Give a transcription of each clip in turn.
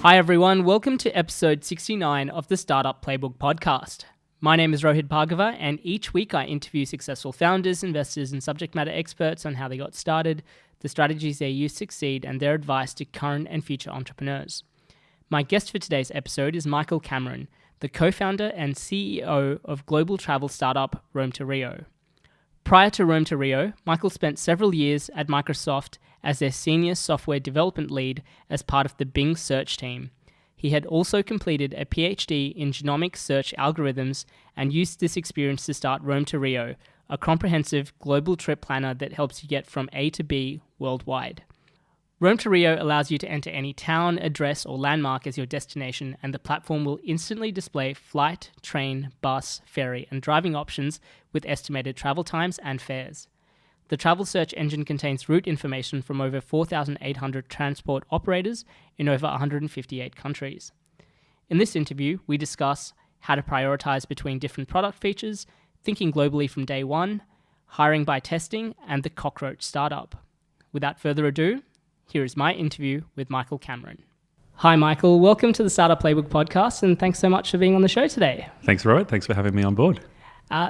Hi everyone, welcome to episode 69 of the Startup Playbook Podcast. My name is Rohit Bhargava, and each week I interview successful founders, investors, and subject matter experts on how they got started, the strategies they use to succeed, and their advice to current and future entrepreneurs. My guest for today's episode is Michael Cameron, the co-founder and CEO of global travel startup Rome2Rio. Prior to Rome2Rio, Michael spent several years at Microsoft as their senior software development lead as part of the Bing search team. He had also completed a PhD in Genomic Search Algorithms and used this experience to start Rome2Rio, a comprehensive global trip planner that helps you get from A to B worldwide. Rome2Rio allows you to enter any town, address, or landmark as your destination, and the platform will instantly display flight, train, bus, ferry, and driving options with estimated travel times and fares. The travel search engine contains route information from over 4,800 transport operators in over 158 countries. In this interview, we discuss how to prioritize between different product features, thinking globally from day one, hiring by testing, and the Cockroach startup. Without further ado, here is my interview with Michael Cameron. Hi, Michael. Welcome to the Startup Playbook Podcast, and thanks so much for being on the show today. Thanks, Rohit. Thanks for having me on board.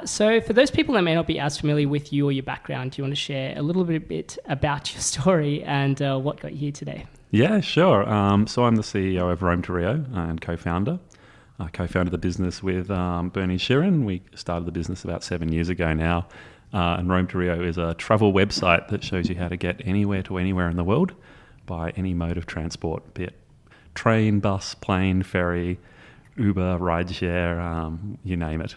So for those people that may not be as familiar with you or your background, do you want to share a little bit about your story and what got you here today? Yeah, sure. So I'm the CEO of Rome2Rio and co-founder. I co-founded the business with Bernie Sheeran. We started the business about 7 years ago now. And Rome2Rio is a travel website that shows you how to get anywhere to anywhere in the world by any mode of transport, be it train, bus, plane, ferry, Uber, rideshare, you name it.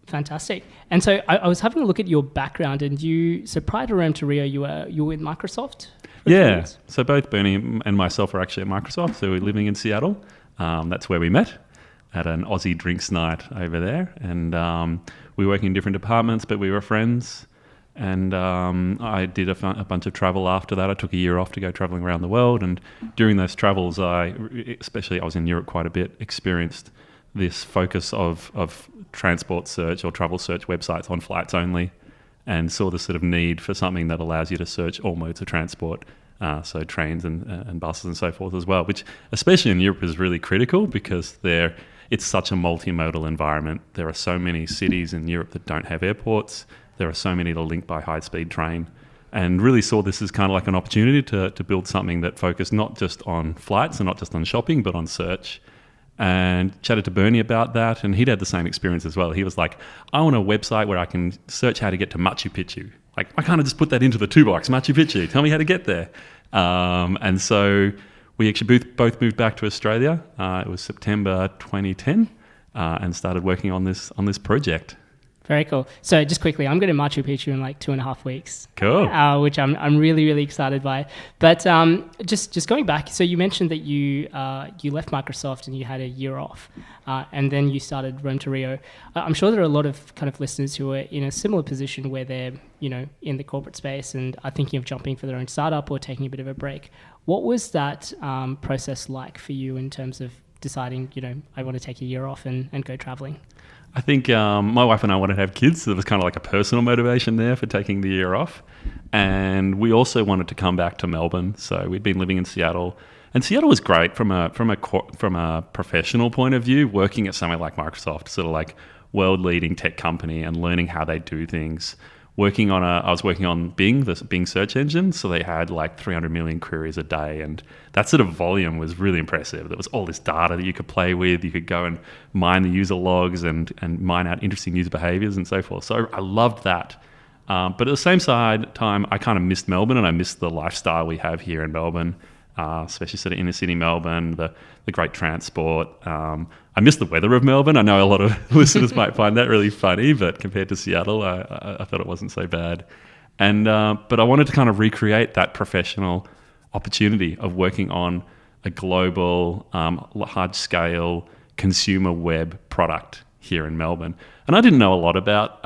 Fantastic. And so I was having a look at your background, and so prior to Rome2Rio, you were with Microsoft? Yeah. So both Bernie and myself are actually at Microsoft. So we're living in Seattle. That's where we met at an Aussie drinks night over there. And we were working in different departments, but we were friends. And I did a bunch of travel after that. I took a year off to go traveling around the world. And during those travels, especially I was in Europe quite a bit, experienced this focus of transport search or travel search websites on flights only, and saw the sort of need for something that allows you to search all modes of transport, so trains and buses and so forth as well, which especially in Europe is really critical because it's such a multimodal environment. There are so many cities in Europe that don't have airports. There are so many that are linked by high-speed train, and really saw this as kind of like an opportunity to build something that focused not just on flights and not just on shopping, but on search. And chatted to Bernie about that, and he'd had the same experience as well. He was like, I want a website where I can search how to get to Machu Picchu. Like, why can't I just put that into the toolbox, Machu Picchu? Tell me how to get there. And so we actually both moved back to Australia. It was September 2010, and started working on this project. Very cool. So just quickly, I'm going to Machu Picchu in like 2.5 weeks. Cool. Which I'm really, really excited by. But just going back, so you mentioned that you left Microsoft and you had a year off, and then you started Rome2Rio. I'm sure there are a lot of kind of listeners who are in a similar position where they're, in the corporate space and are thinking of jumping for their own startup or taking a bit of a break. What was that process like for you in terms of deciding, I want to take a year off and go traveling? I think my wife and I wanted to have kids, so there was kind of like a personal motivation there for taking the year off. And we also wanted to come back to Melbourne, so we'd been living in Seattle. And Seattle was great from a professional point of view, working at somewhere like Microsoft, sort of like world-leading tech company and learning how they do things. I was working on Bing, the Bing search engine, so they had like 300 million queries a day, and that sort of volume was really impressive. There was all this data that you could play with. You could go and mine the user logs and mine out interesting user behaviors and so forth. So I loved that. But at the same time, I kind of missed Melbourne, and I missed the lifestyle we have here in Melbourne, especially sort of inner city Melbourne, the great transport. I miss the weather of Melbourne. I know a lot of listeners might find that really funny, but compared to Seattle, I thought it wasn't so bad. And but I wanted to kind of recreate that professional opportunity of working on a global, large-scale consumer web product here in Melbourne. And I didn't know a lot about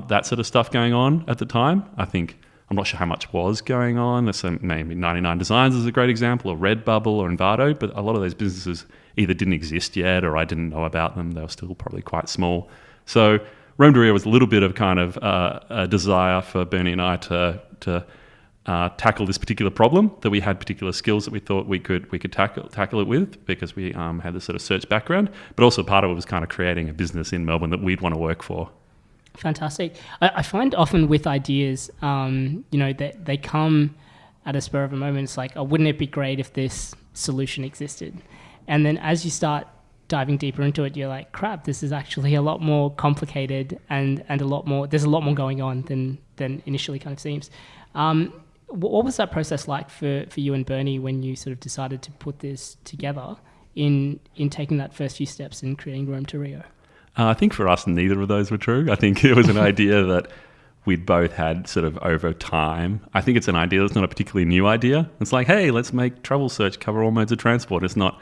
that sort of stuff going on at the time. I'm not sure how much was going on. There's maybe 99 Designs is a great example, or Redbubble or Envato, but a lot of those businesses either didn't exist yet or I didn't know about them. They were still probably quite small. So Rome2Rio was a little bit of kind of a desire for Bernie and I to tackle this particular problem, that we had particular skills that we thought we could tackle it with, because we had this sort of search background, but also part of it was kind of creating a business in Melbourne that we'd want to work for. Fantastic. I find often with ideas, that they come at a spur of a moment. It's like, oh, wouldn't it be great if this solution existed? And then as you start diving deeper into it, you're like, crap, this is actually a lot more complicated and there's a lot more going on than initially kind of seems. What was that process like for you and Bernie when you sort of decided to put this together in taking that first few steps in creating Rome2Rio? I think for us, neither of those were true. I think it was an idea that we'd both had sort of over time. I think it's an idea that's not a particularly new idea. It's like, hey, let's make travel search cover all modes of transport. It's not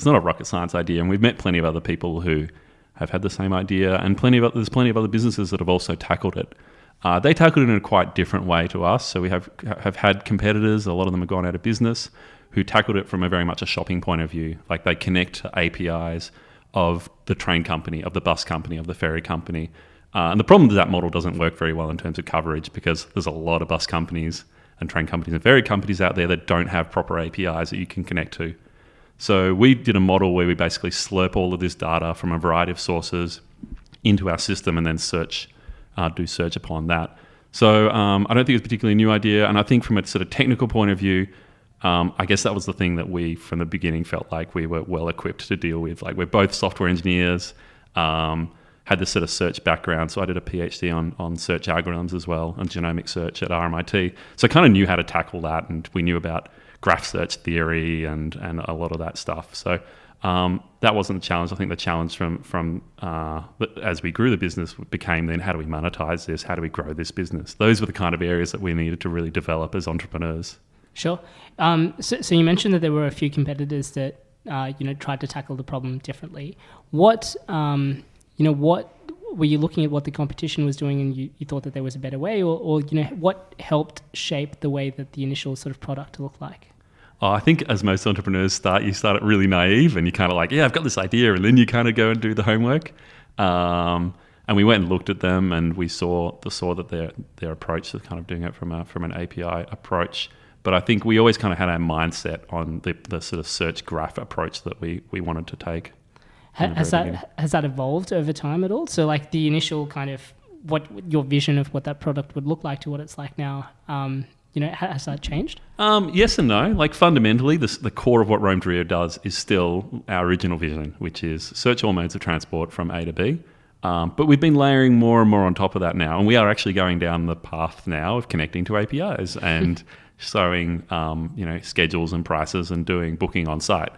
a rocket science idea. And we've met plenty of other people who have had the same idea, and there's plenty of other businesses that have also tackled it. They tackled it in a quite different way to us. So we have had competitors, a lot of them have gone out of business, who tackled it from a very much a shopping point of view. Like they connect to APIs of the train company, of the bus company, of the ferry company. And the problem is that model doesn't work very well in terms of coverage, because there's a lot of bus companies and train companies and ferry companies out there that don't have proper APIs that you can connect to. So we did a model where we basically slurp all of this data from a variety of sources into our system and then do search upon that. So I don't think it's a particularly new idea. And I think from a sort of technical point of view, I guess that was the thing that we, from the beginning, felt like we were well equipped to deal with. Like we're both software engineers, had this sort of search background. So I did a PhD on search algorithms as well, on genomic search at RMIT. So I kind of knew how to tackle that, and we knew about graph search theory and a lot of that stuff. So that wasn't the challenge. I think the challenge from as we grew the business became then, how do we monetize this? How do we grow this business? Those were the kind of areas that we needed to really develop as entrepreneurs. Sure. So you mentioned that there were a few competitors that tried to tackle the problem differently. What were you looking at what the competition was doing, and you thought that there was a better way, or what helped shape the way that the initial sort of product looked like? Oh, I think as most entrepreneurs you start really naive, and you kind of like, yeah, I've got this idea, and then you kind of go and do the homework. And we went and looked at them, and we saw that their approach was kind of doing it from an API approach. But I think we always kind of had our mindset on the sort of search graph approach that we wanted to take. Has that evolved over time at all? So like the initial kind of what your vision of what that product would look like to what it's like now, has that changed? Yes and no. Like fundamentally, the core of what Rome2Rio does is still our original vision, which is search all modes of transport from A to B. But we've been layering more and more on top of that now, and we are actually going down the path now of connecting to APIs and showing schedules and prices and doing booking on site.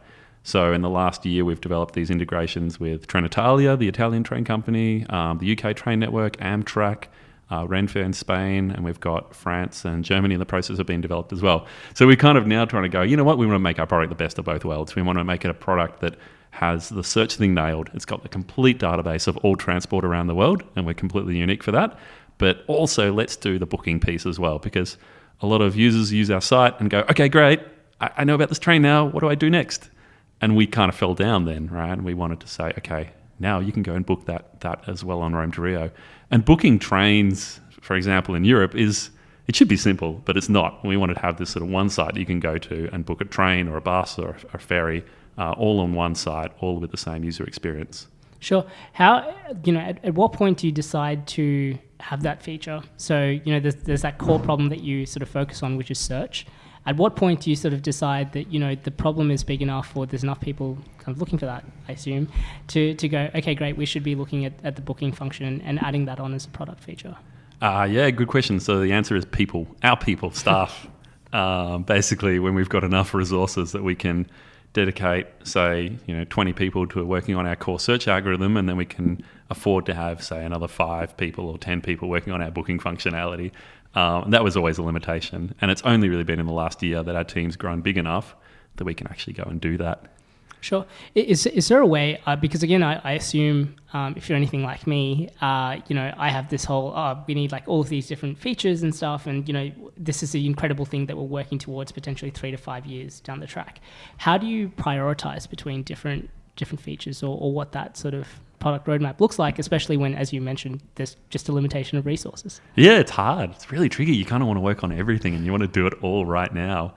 So in the last year, we've developed these integrations with Trenitalia, the Italian train company, the UK train network, Amtrak, Renfe in Spain, and we've got France and Germany in the process of being developed as well. So we're kind of now trying to go, you know what, we want to make our product the best of both worlds. We want to make it a product that has the search thing nailed. It's got the complete database of all transport around the world, and we're completely unique for that. But also let's do the booking piece as well, because a lot of users use our site and go, okay, great, I know about this train now, what do I do next? And we kind of fell down then, right? And we wanted to say, okay, now you can go and book that as well on Rome2Rio. And booking trains, for example, in Europe it should be simple, but it's not. We wanted to have this sort of one site you can go to and book a train or a bus or a ferry, all on one site, all with the same user experience. Sure. How, at what point do you decide to have that feature? So, there's that core problem that you sort of focus on, which is search. At what point do you sort of decide that, the problem is big enough, or there's enough people kind of looking for that, I assume, to go, okay, great, we should be looking at the booking function and adding that on as a product feature? Yeah, good question. So the answer is people, our people, staff. Basically, when we've got enough resources that we can dedicate, say, 20 people to working on our core search algorithm, and then we can afford to have, say, another 5 people or 10 people working on our booking functionality. That was always a limitation. And it's only really been in the last year that our team's grown big enough that we can actually go and do that. Sure. Is there a way, because again, I assume if you're anything like me, I have this whole, we need like all of these different features and stuff. And, this is the incredible thing that we're working towards potentially 3 to 5 years down the track. How do you prioritize between different features or what that sort of product roadmap looks like, especially when, as you mentioned, there's just a limitation of resources. Yeah, it's hard. It's really tricky. You kind of want to work on everything and you want to do it all right now.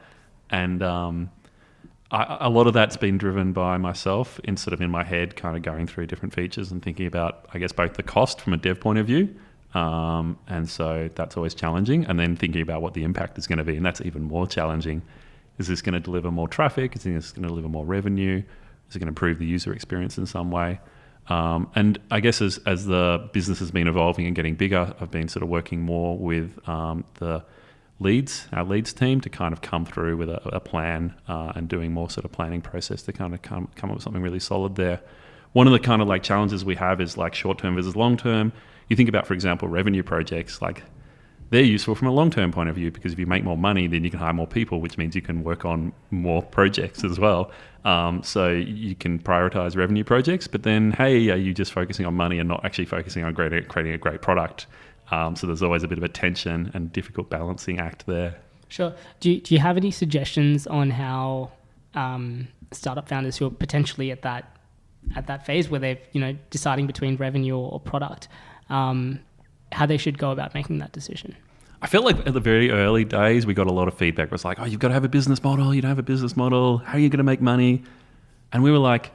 And a lot of that's been driven by myself in my head, kind of going through different features and thinking about, I guess, both the cost from a dev point of view. And so that's always challenging. And then thinking about what the impact is going to be. And that's even more challenging. Is this going to deliver more traffic? Is this going to deliver more revenue? Is it going to improve the user experience in some way? And I guess as the business has been evolving and getting bigger, I've been sort of working more with our leads team to kind of come through with a plan and doing more sort of planning process to kind of come up with something really solid there. One of the kind of like challenges we have is like short-term versus long-term. You think about, for example, revenue projects, like they're useful from a long-term point of view because if you make more money, then you can hire more people, which means you can work on more projects as well. So you can prioritize revenue projects, but then, hey, are you just focusing on money and not actually focusing on creating a great product? So there's always a bit of a tension and difficult balancing act there. Sure. Do you have any suggestions on how startup founders who are potentially at that phase where they're deciding between revenue or product, how they should go about making that decision? I felt like at the very early days, we got a lot of feedback. It was like, oh, you've got to have a business model. You don't have a business model. How are you going to make money? And we were like,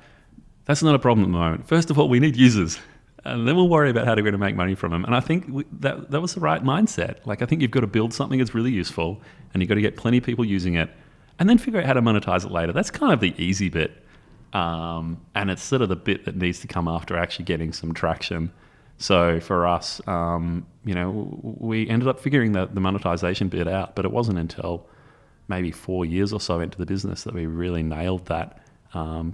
that's not a problem at the moment. First of all, we need users. And then we'll worry about how we're going to make money from them. And I think that was the right mindset. Like, I think you've got to build something that's really useful and you've got to get plenty of people using it and then figure out how to monetize it later. That's kind of the easy bit. And it's sort of the bit that needs to come after actually getting some traction. So for us, we ended up figuring the monetization bit out, but it wasn't until maybe 4 years or so into the business that we really nailed that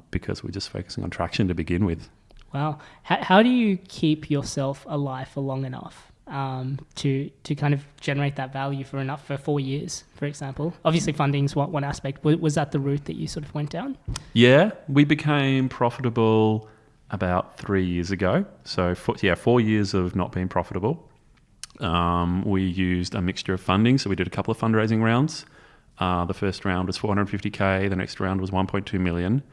because we're just focusing on traction to begin with. Wow. How do you keep yourself alive for long enough to kind of generate that value for 4 years, for example? Obviously, funding's one aspect. Was that the route that you sort of went down? Yeah, we became profitable about 3 years ago. So 4 years of not being profitable. We used a mixture of funding. So we did a couple of fundraising rounds. The first round was 450K. The next round was 1.2 million.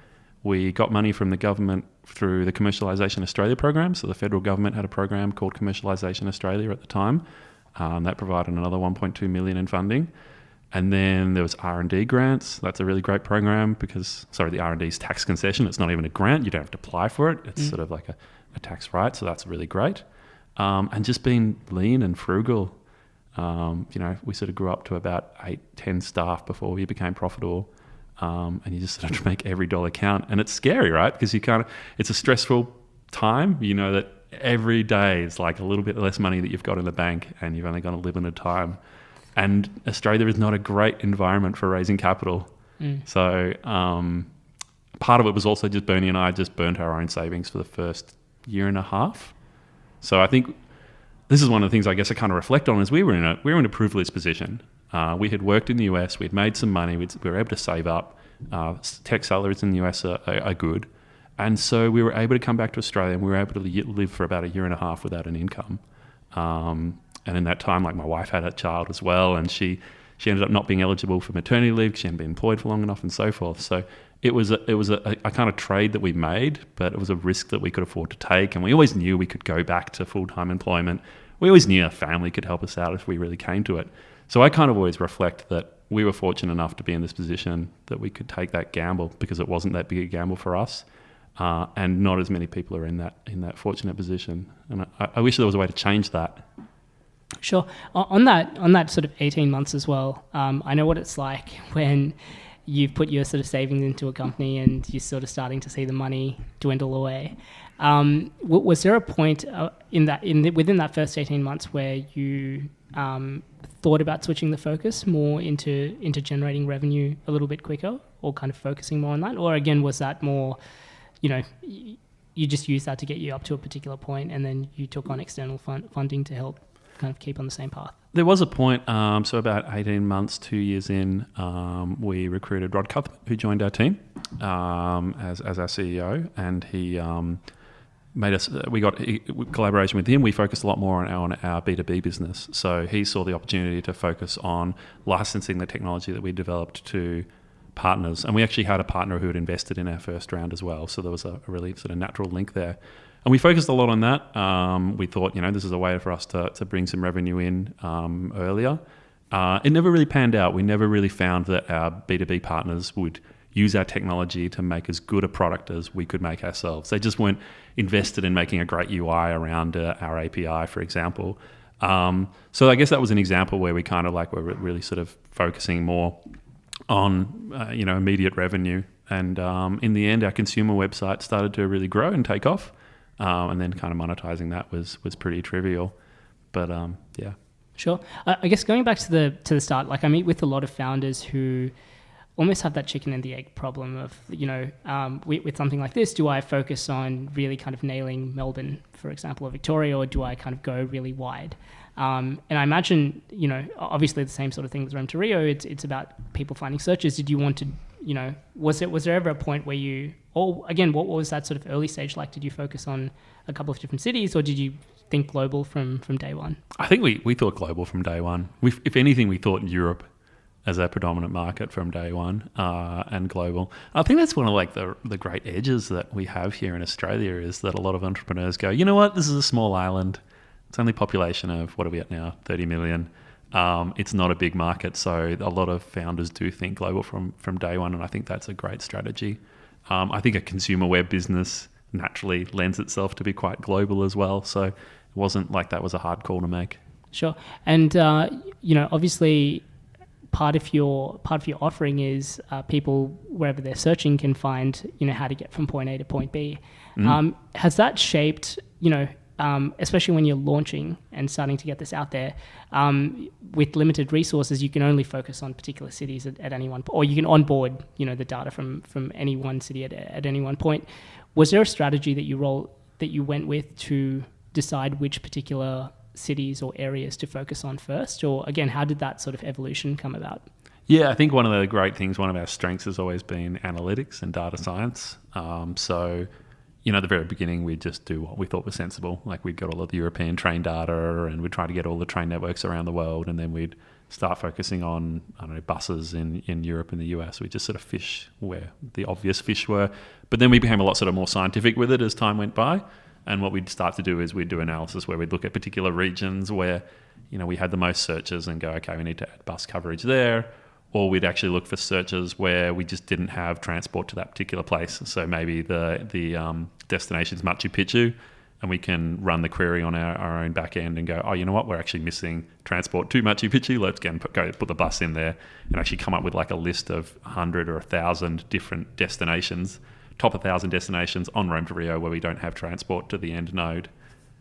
We got money from the government through the Commercialisation Australia program. So the federal government had a program called Commercialisation Australia at the time. That provided another 1.2 million in funding. And then there was R&D grants. That's a really great program because, the R&D is tax concession. It's not even a grant. You don't have to apply for it. It's sort of like a tax right. So that's really great. And just being lean and frugal. We sort of grew up to about 8-10 staff before we became profitable. And you just sort of make every dollar count. And it's scary, right? Because it's a stressful time. You know that every day is like a little bit less money that you've got in the bank and you've only got a limited time. And Australia is not a great environment for raising capital. So part of it was also just Bernie and I just burnt our own savings for the first year and a half. So I think this is one of the things I guess I kind of reflect on is we were in a privileged position. We had worked in the US, we'd made some money, we were able to save up. Tech salaries in the US are good. And so we were able to come back to Australia and we were able to live for about a year and a half without an income. And in that time, like my wife had a child as well, and she ended up not being eligible for maternity leave because she hadn't been employed for long enough and so forth. So it was a kind of trade that we made, but it was a risk that we could afford to take. And we always knew we could go back to full-time employment. We always knew our family could help us out if we really came to it. So I kind of always reflect that we were fortunate enough to be in this position that we could take that gamble because it wasn't that big a gamble for us. And not as many people are in that fortunate position. And I wish there was a way to change that. Sure. On that sort of 18 months as well, I know what it's like when you've put your sort of savings into a company and you're sort of starting to see the money dwindle away. Was there a point within that first 18 months where you thought about switching the focus more into generating revenue a little bit quicker or kind of focusing more on that? Or again, was that more, you just used that to get you up to a particular point and then you took on external funding to help kind of keep on the same path? There was a point, so about 18 months, 2 years in, we recruited Rod Cuthbert, who joined our team as our CEO, and he made us. We got collaboration with him. We focused a lot more on our B2B business. So he saw the opportunity to focus on licensing the technology that we developed to partners, and we actually had a partner who had invested in our first round as well. So there was a really sort of natural link there. And we focused a lot on that. We thought, this is a way for us to bring some revenue in earlier. It never really panned out. We never really found that our B2B partners would use our technology to make as good a product as we could make ourselves. They just weren't invested in making a great UI around our API, for example. So I guess that was an example where we kind of were really sort of focusing more on, immediate revenue. And in the end, our consumer website started to really grow and take off. And then kind of monetizing that was pretty trivial. But yeah. Sure. I guess going back to the start, I meet with a lot of founders who almost have that chicken and the egg problem of, with something like this, do I focus on really kind of nailing Melbourne, for example, or Victoria, or do I kind of go really wide? And I imagine, obviously the same sort of thing with Rome2Rio, it's about people finding searches. Did you want to, was there ever a point where what was that sort of early stage like? Did you focus on a couple of different cities, or did you think global from day one? I think we thought global from day one. If anything, we thought Europe as our predominant market from day one, and global. I think that's one of the great edges that we have here in Australia, is that a lot of entrepreneurs go, you know what, this is a small island. It's only population of, what are we at now, 30 million. It's not a big market, so a lot of founders do think global from day one, and I think that's a great strategy. I think a consumer web business naturally lends itself to be quite global as well, so it wasn't like that was a hard call to make. Sure. And obviously part of your offering is people wherever they're searching can find how to get from point A to point B. Has that shaped especially when you're launching and starting to get this out there, with limited resources, you can only focus on particular cities at any one point, or you can onboard, the data from any one city at any one point. Was there a strategy that you went with to decide which particular cities or areas to focus on first? Or again, how did that sort of evolution come about? Yeah, I think one of the great things, one of our strengths has always been analytics and data science. So at the very beginning, we'd just do what we thought was sensible. We'd got all of the European train data, and we'd try to get all the train networks around the world, and then we'd start focusing on, buses in Europe and the US. We just sort of fish where the obvious fish were. But then we became a lot sort of more scientific with it as time went by. And what we'd start to do is we'd do analysis where we'd look at particular regions where, we had the most searches and go, okay, we need to add bus coverage there. Or we'd actually look for searches where we just didn't have transport to that particular place. So maybe the destination's Machu Picchu, and we can run the query on our own back end and go, oh, you know what, we're actually missing transport to Machu Picchu. Let's go put the bus in there and actually come up with a list of 100 or 1,000 different destinations, top 1,000 destinations on Rome2Rio where we don't have transport to the end node.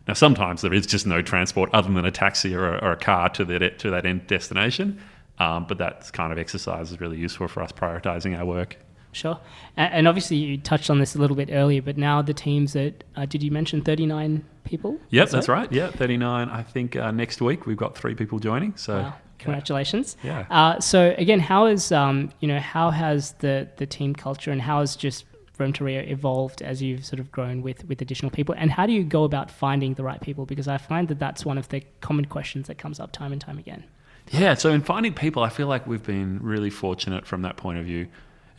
Now, sometimes there is just no transport other than a taxi or a car to that end destination. But that kind of exercise is really useful for us prioritizing our work. Sure. And obviously you touched on this a little bit earlier, but now the team's at, did you mention 39 people? Yep, that's right. Yeah, 39. I think next week we've got 3 people joining. So wow. Congratulations. Yeah. So again, how has the team culture and how has just Rome2Rio evolved as you've sort of grown with additional people? And how do you go about finding the right people? Because I find that that's one of the common questions that comes up time and time again. Yeah, so in finding people, I feel like we've been really fortunate from that point of view.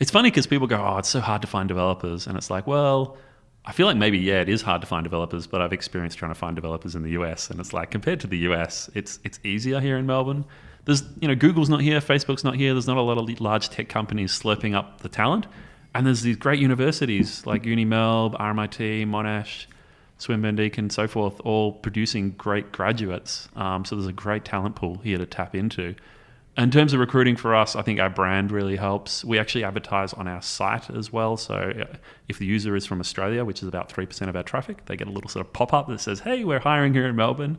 It's funny because people go, oh, it's so hard to find developers. And it's like, well, I feel like maybe, it is hard to find developers, but I've experienced trying to find developers in the US. And it's like, compared to the US, it's easier here in Melbourne. There's, Google's not here, Facebook's not here. There's not a lot of large tech companies slurping up the talent. And there's these great universities like UniMelb, RMIT, Monash, Swinburne Deakin, so forth, all producing great graduates. So there's a great talent pool here to tap into. In terms of recruiting for us, I think our brand really helps. We actually advertise on our site as well. So if the user is from Australia, which is about 3% of our traffic, they get a little sort of pop-up that says, hey, we're hiring here in Melbourne.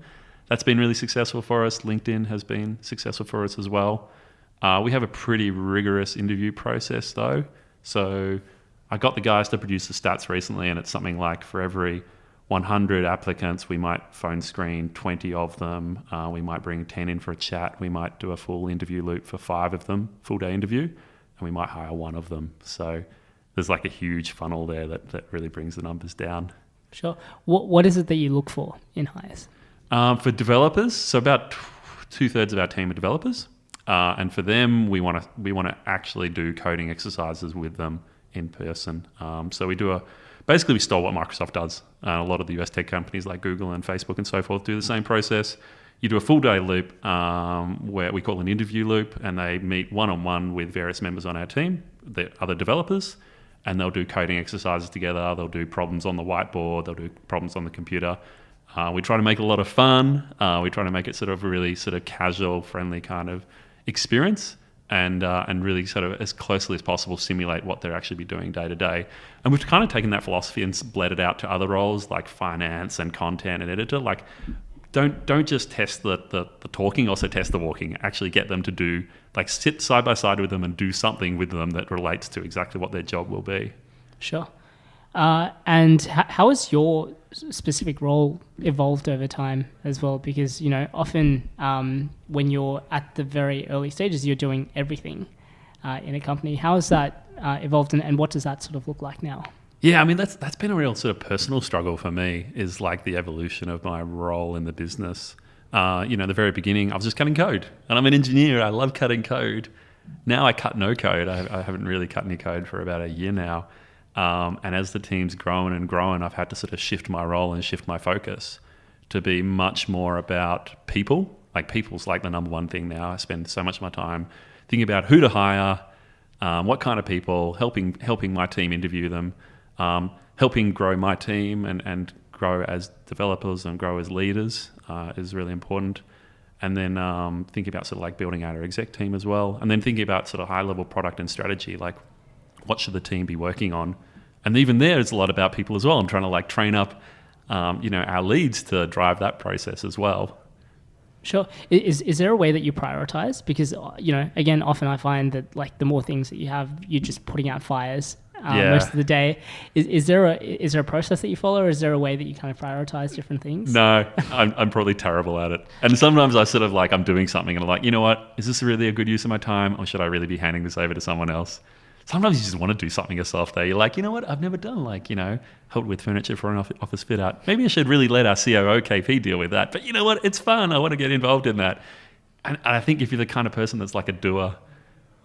That's been really successful for us. LinkedIn has been successful for us as well. We have a pretty rigorous interview process though. So I got the guys to produce the stats recently, and it's something like for every 100 applicants, we might phone screen 20 of them. We might bring 10 in for a chat. We might do a full interview loop for 5 of them, full day interview, and we might hire 1 of them. So there's a huge funnel there that really brings the numbers down. Sure. What is it that you look for in hires? For developers, so about 2/3 of our team are developers. And for them, we want to actually do coding exercises with them in person. So we do basically we stole what Microsoft does. A lot of the US tech companies like Google and Facebook and so forth do the same process. You do a full day loop where we call an interview loop, and they meet one-on-one with various members on our team, the other developers, and they'll do coding exercises together. They'll do problems on the whiteboard. They'll do problems on the computer. We try to make it a lot of fun. We try to make it sort of really sort of casual, friendly kind of experience, and really sort of as closely as possible simulate what they're actually be doing day to day. And we've kind of taken that philosophy and bled it out to other roles like finance and content and editor. Like, don't just test the talking, also test the walking. Actually get them to do, like, sit side by side with them and do something with them that relates to exactly what their job will be. Sure. And how has your specific role evolved over time as well? Because, often when you're at the very early stages, you're doing everything in a company. How has that evolved, and what does that sort of look like now? Yeah, I mean, that's been a real sort of personal struggle for me, is like the evolution of my role in the business. The very beginning, I was just cutting code, and I'm an engineer. I love cutting code. Now I cut no code. I haven't really cut any code for about a year now. And as the team's grown and grown, I've had to sort of shift my role and shift my focus to be much more about people. Like, people's like the number one thing now. I spend so much of my time thinking about who to hire, what kind of people, helping my team interview them, helping grow my team and grow as developers and grow as leaders is really important. And then thinking about sort of like building out our exec team as well. And then thinking about sort of high level product and strategy, like what should the team be working on? And even there, it's a lot about people as well. I'm trying to like train up, our leads to drive that process as well. Sure. Is there a way that you prioritize? Because, again, often I find that like the more things that you have, you're just putting out fires most of the day. Is there a process that you follow, or is there a way that you kind of prioritize different things? No, I'm probably terrible at it. And sometimes I sort of like, I'm doing something and I'm like, you know what, is this really a good use of my time, or should I really be handing this over to someone else? Sometimes you just want to do something yourself there. You're like, you know what, I've never done helped with furniture for an office fit out. Maybe I should really let our COO KP deal with that. But you know what, it's fun. I want to get involved in that. And I think if you're the kind of person that's like a doer,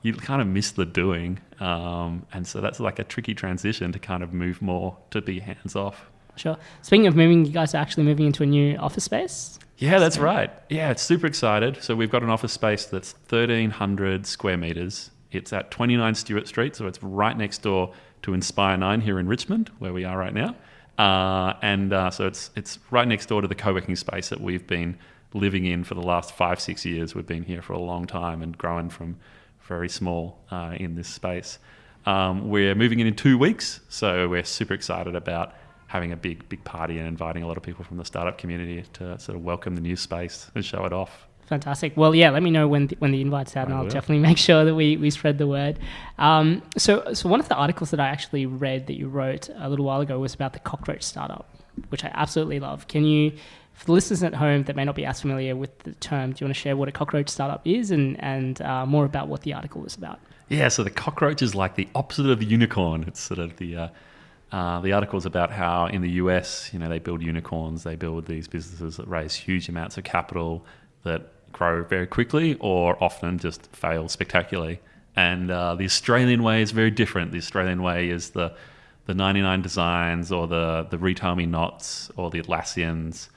you kind of miss the doing. And so that's like a tricky transition to kind of move more to be hands off. Sure. Speaking of moving, you guys are actually moving into a new office space? Yeah, that's right. Yeah, it's super excited. So we've got an office space that's 1,300 square meters. It's at 29 Stewart Street, so it's right next door to Inspire 9 here in Richmond, where we are right now. So it's right next door to the co-working space that we've been living in for the last 5-6 years. We've been here for a long time and growing from very small in this space. We're moving in 2 weeks, so we're super excited about having a big party and inviting a lot of people from the startup community to sort of welcome the new space and show it off. Fantastic. Well, yeah, let me know when the invite's out, and I'll definitely make sure that we spread the word. So one of the articles that I actually read that you wrote a little while ago was about the Cockroach startup, which I absolutely love. Can you, for the listeners at home that may not be as familiar with the term, do you want to share what a Cockroach startup is and more about what the article was about? Yeah, so the Cockroach is like the opposite of the unicorn. It's sort of the article is about how in the US, they build unicorns. They build these businesses that raise huge amounts of capital that grow very quickly or often just fail spectacularly. And the Australian way is very different. The Australian way is the 99 Designs or the Retail Me Nots or the Atlassians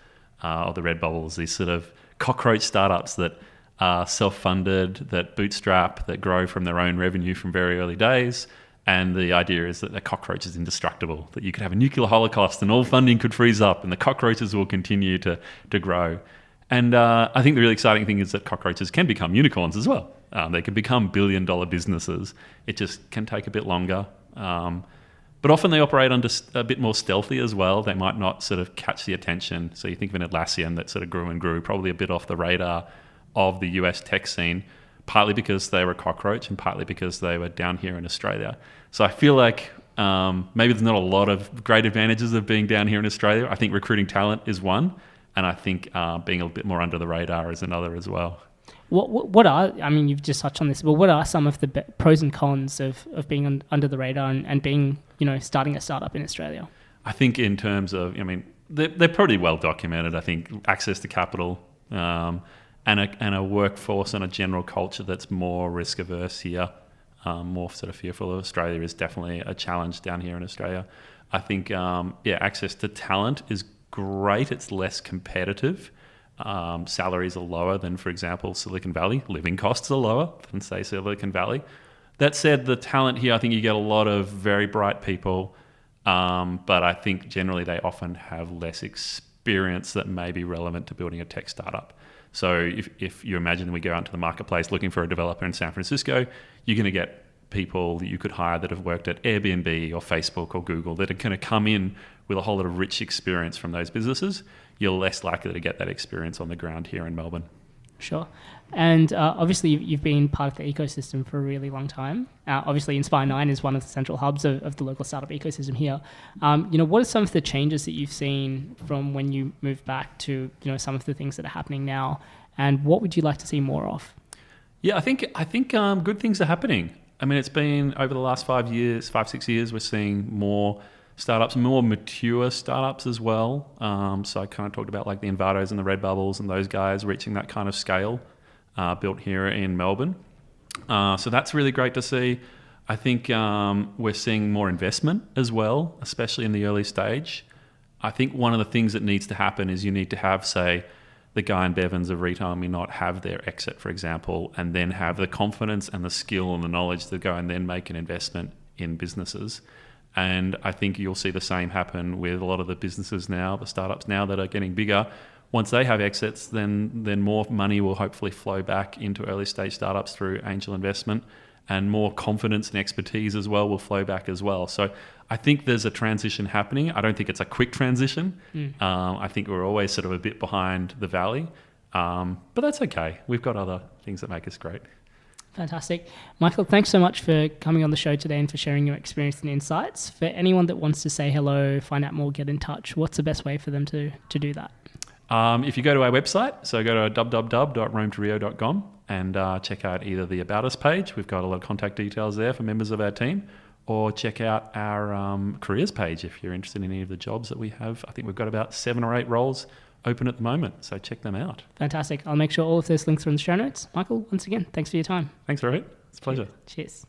or the Redbubbles, these sort of cockroach startups that are self-funded, that bootstrap, that grow from their own revenue from very early days. And the idea is that the cockroach is indestructible, that you could have a nuclear holocaust and all funding could freeze up and the cockroaches will continue to grow. And I think the really exciting thing is that cockroaches can become unicorns as well. They can become billion-dollar businesses. It just can take a bit longer. But often they operate under a bit more stealthy as well. They might not sort of catch the attention. So you think of an Atlassian that sort of grew and grew, probably a bit off the radar of the US tech scene, partly because they were a cockroach and partly because they were down here in Australia. So I feel like maybe there's not a lot of great advantages of being down here in Australia. I think recruiting talent is one. And I think being a bit more under the radar is another as well. What are, I mean, you've just touched on this, but what are some of the pros and cons of being under the radar and being, starting a startup in Australia? I think in terms of, they're pretty well documented. I think access to capital and a workforce and a general culture that's more risk averse here, more sort of fearful of Australia is definitely a challenge down here in Australia. I think, access to talent is great. It's less competitive. Salaries are lower than, for example, Silicon Valley. Living costs are lower than, say, Silicon Valley. That said, the talent here, I think you get a lot of very bright people, but I think generally they often have less experience that may be relevant to building a tech startup. So if you imagine we go out into the marketplace looking for a developer in San Francisco, you're going to get people that you could hire that have worked at Airbnb or Facebook or Google that are going to come in with a whole lot of rich experience from those businesses. You're less likely to get that experience on the ground here in Melbourne. Sure. And obviously, you've been part of the ecosystem for a really long time. Obviously, Inspire 9 is one of the central hubs of the local startup ecosystem here. What are some of the changes that you've seen from when you moved back to some of the things that are happening now? And what would you like to see more of? Yeah, I think good things are happening. I mean, it's been over the last 6 years, we're seeing more startups, more mature startups as well. So I kind of talked about like the Envatos and the Redbubbles and those guys reaching that kind of scale built here in Melbourne. So that's really great to see. I think we're seeing more investment as well, especially in the early stage. I think one of the things that needs to happen is you need to have, say, the Guy and Bevans of retail may not have their exit, for example, and then have the confidence and the skill and the knowledge to go and then make an investment in businesses. And I think you'll see the same happen with a lot of the businesses now, the startups now that are getting bigger. Once they have exits, then more money will hopefully flow back into early stage startups through angel investment, and more confidence and expertise as well will flow back as well. So I think there's a transition happening. I don't think it's a quick transition. I think we're always sort of a bit behind the valley, but that's okay. We've got other things that make us great. Fantastic. Michael, thanks so much for coming on the show today and for sharing your experience and insights. For anyone that wants to say hello, find out more, get in touch, what's the best way for them to do that? If you go to our website, so go to www.Rome2Rio.com and check out either the About Us page. We've got a lot of contact details there for members of our team, or check out our careers page if you're interested in any of the jobs that we have. I think we've got about 7 or 8 roles open at the moment, so check them out. Fantastic. I'll make sure all of those links are in the show notes. Michael, once again, thanks for your time. Thanks, Rohit. It's a pleasure. Cheers.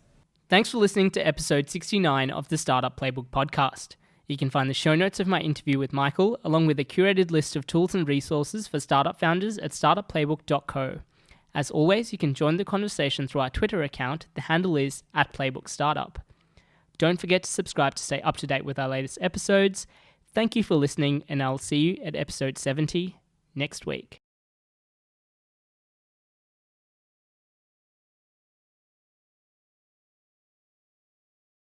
Thanks for listening to episode 69 of the Startup Playbook Podcast. You can find the show notes of my interview with Michael, along with a curated list of tools and resources for startup founders at startupplaybook.co. As always, you can join the conversation through our Twitter account. The handle is @PlaybookStartup. Don't forget to subscribe to stay up to date with our latest episodes. Thank you for listening, and I'll see you at episode 70 next week.